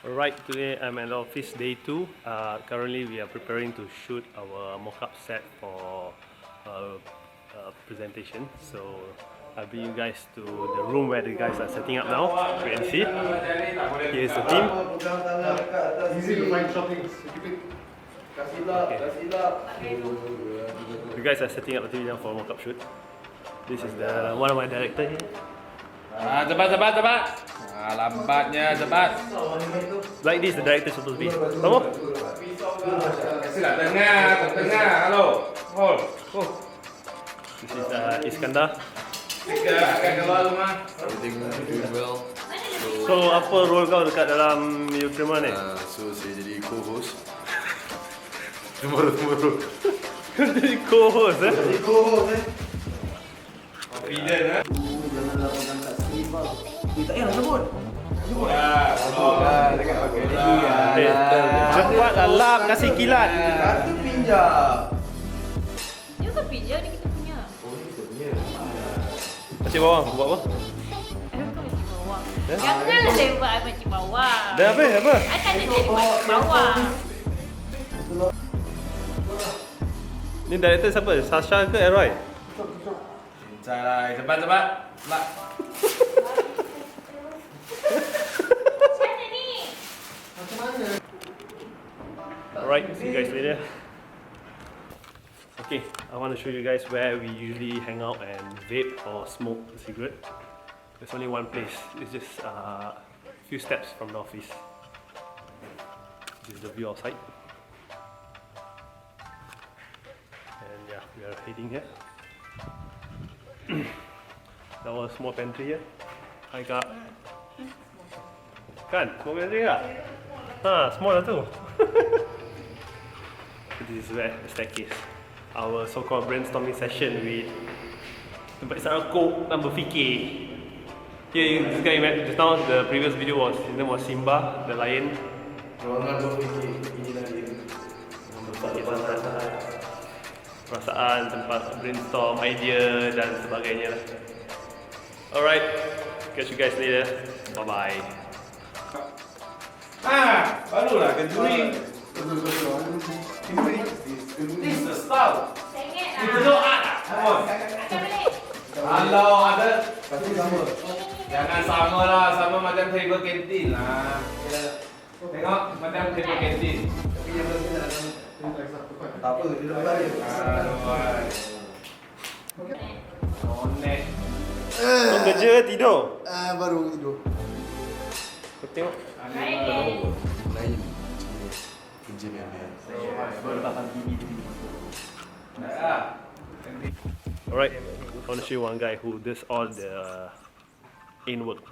Alright, today I'm at office day 2. Currently we are preparing to shoot our mock-up set for presentation. So I'll bring you guys to the room where the guys are setting up now. You can see. Here's the team. Easy to find shopping. Okay. The guys are setting up the TV now for a mock-up shoot. This is the one of my director here. Cepat. Lambatnya cepat. Like this, the director is supposed to be. Come on. Kasihlah tengah. Halo. Hold. This is Iskandar. Tiga akan keluar rumah. Everything doing well. So apa role kau dekat dalam Eukrema ni? So saya jadi co-host. Tomorrow. Jadi co-host eh? Confident eh. Tak payah sebut. Dekat pakai Cepatlah lap, kasih kilat. Kartu pinjam. Dia kan pijak ni kita punya. Macik bawang, buat apa? Kau macam bawang. Janganlah lewat macam bawang. Dah apa? I tak nak jadi macam bawang. Ni director siapa? Sasha ke Eroy? Cepat. Mak. Macam ni. Alright, see you guys later. Okay, I want to show you guys where we usually hang out and vape or smoke a cigarette. There's only one place. It's just a few steps from the office. This is the view outside. And yeah, we are heading here. That was small pantry here. Hi Kak. Kan? Small pantry tak? Small lah tu. This is where the staircase. Our so-called brainstorming session with tempat isap rokok dan berfikir. Here, this guy met just now. The previous video was his name was Simba, the lion. Ruangan berfikir ini dan itu. Perasaan, tempat brainstorm, idea dan sebagainya lah. Alright, catch you guys later. Bye bye. Barulah kenduri. This is the style. Sengit Kita lah. doa. Come on. Macam balik. Kalau ada, Kasih sama. jangan sama lah, sama macam table kantin lah. Tengok macam table kantin. Tapi yang penting tak apa, dia dah balik. Connect. Kau kerja ke tidur? Baru tidur. Kau tengok. Lain. Kerja ni ada. Alright, I want to show you one guy who does all the in work.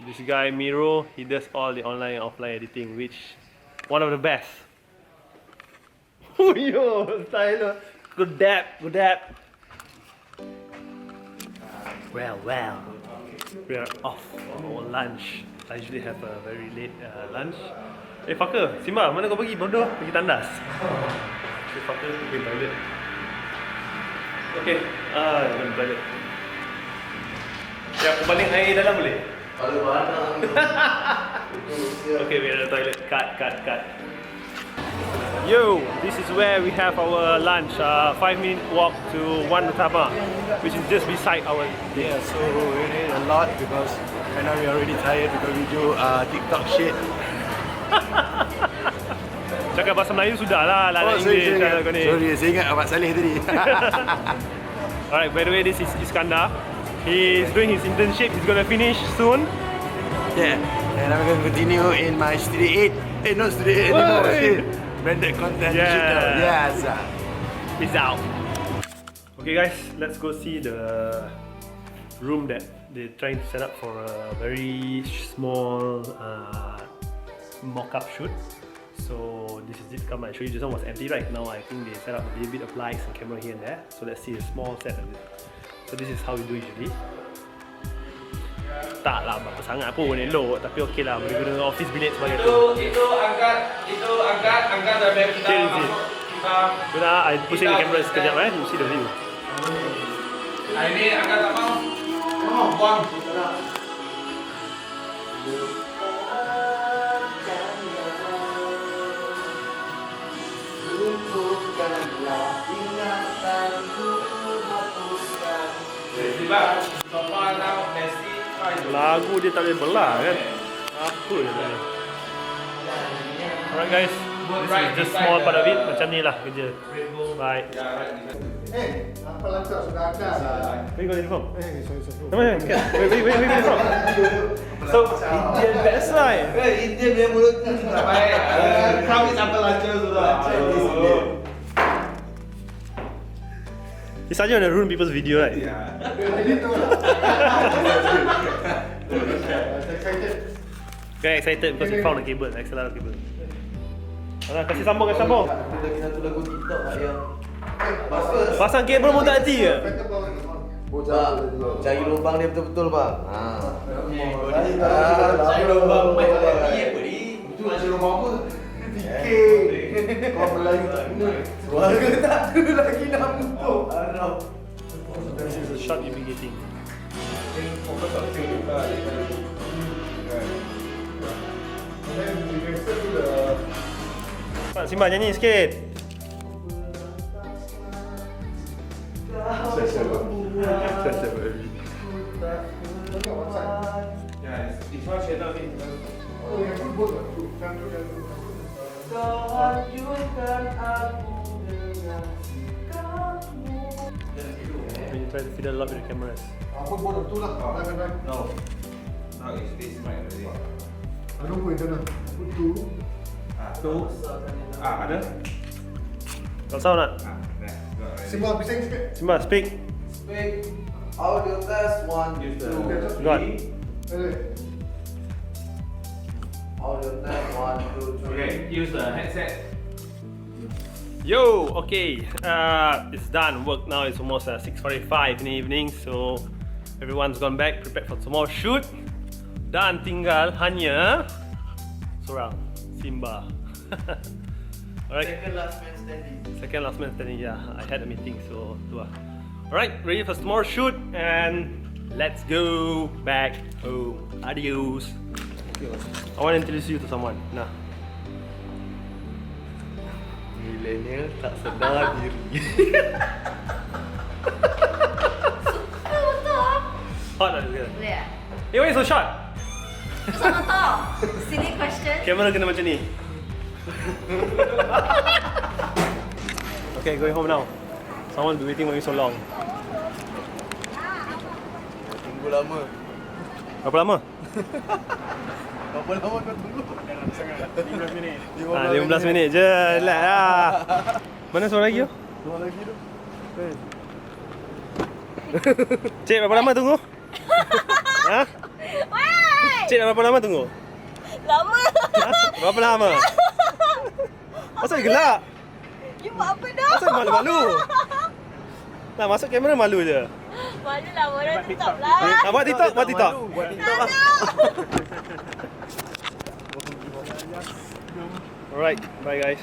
This guy Miro, he does all the online and offline editing, which one of the best. Oh yo, style. Good dap. Well. We are off on our lunch. I usually have a very late lunch. Fucker, Simba, mana kau pergi? Bodoh, pergi tandas. Fucker, pergi toilet. Okay, pergi toilet. Ya, aku balik air dalam boleh? Kalau barang. Okay, we are at the toilet. Cut. Yo, this is where we have our lunch. 5-minute walk to One Utama, which is just beside our. Yeah, so we need a lot because right now we're already tired because we do TikTok shit. Cakap bahasa Melayu sudah lah, English lah kau ni. Sorry, saya ingat Abang Saleh tadi. Alright, by the way, this is Iskandar. He's doing his internship. He's gonna finish soon. Yeah, and I'm going to continue in my Studio 8. Not Studio 8 anymore. Branded content shooter. Yes. Peace out. Okay guys, let's go see the room that they're trying to set up for a very small mock-up shoot. So this is it. Come, I show you. This one was empty right now. I think they set up a little bit of lights and camera here and there. So let's see a small set of it. So this is how we do usually. Tak lah berapa sangat pun elok, tapi okey lah, boleh guna office bilik sebagai tu. Itu angkat sampai kita masuk. Kita I pusing the camera sekejap you see the view. Ini angkat tak mau. Buang. Lupakanlah ingatanku, hapuskan. Sebab so far now Messi try to Lagu dia tak boleh belah kan? Apa je tadi? Alright guys, this is just small part of it. Macam ni lah kerja. Bye. Apa lancar sudah ada. Where you got it from? Sorry. Come on, where you from? So, Indian best right? Indian dia mulut tak baik. Kami sampai lancar sudah. He's starting to ruin people's video right? Guys excited because we found a cable, XLR cable. Alah, kasih sambung. Ada lagi satu lagu TikTok tak yang Pasang kabel pun tak hati ke? Bang, cari lubang dia betul-betul bang. Cari lubang mic lagi apa ni? Itu nak cari lubang apa? TK. Kau Melayu tak guna. Warga tak ada lagi nama tu. Harap. This is the shot you'll be getting. Pak Simba nyanyi sikit. It's not channel ni. When you try to fiddle up with the cameras. Apa bodoh tu lah. No. No, it's this mic already. Ada pun internal. Tu. Tu. Ada? Got sound tak? Dah. Got already. Simba bising sikit. Simba, speak. Speak. Audio test 1, 2. Got. Audio test 1, 2, 3. Okay, use the headset. Yo, okay, it's done. Work now is almost 6:45 in the evening, so everyone's gone back, prepared for tomorrow shoot. Dan tinggal hanya seorang, Simba. Alright. Second last man standing. Second last man standing. Yeah, I had a meeting, so tu lah. Alright, ready for tomorrow shoot and let's go back home. Adios. I want to introduce you to someone. Nah. Millennial tak sedar diri. Hot tak juga? Boleh tak? Eh, why you so short? Sama tau. Silly question. Kamera kena macam ni. Okay, going home now. Someone be waiting for you so long. Tunggu lama. Berapa lama? Berapa lama kau tunggu? 15 minit. 15 minit je. Relax lah. Mana seorang lagi tu? Seorang lagi tu. Cik, berapa lama tunggu? Ha? Wait! Cik, berapa lama tunggu? Lama. Ha? Berapa lama? Asal gelak? You buat apa dah? Asal malu-malu? Nah, masuk kamera malu je. Malu lah, orang TikTok lah. Nak buat TikTok? Buat TikTok. Buat TikTok lah. Alright, bye guys.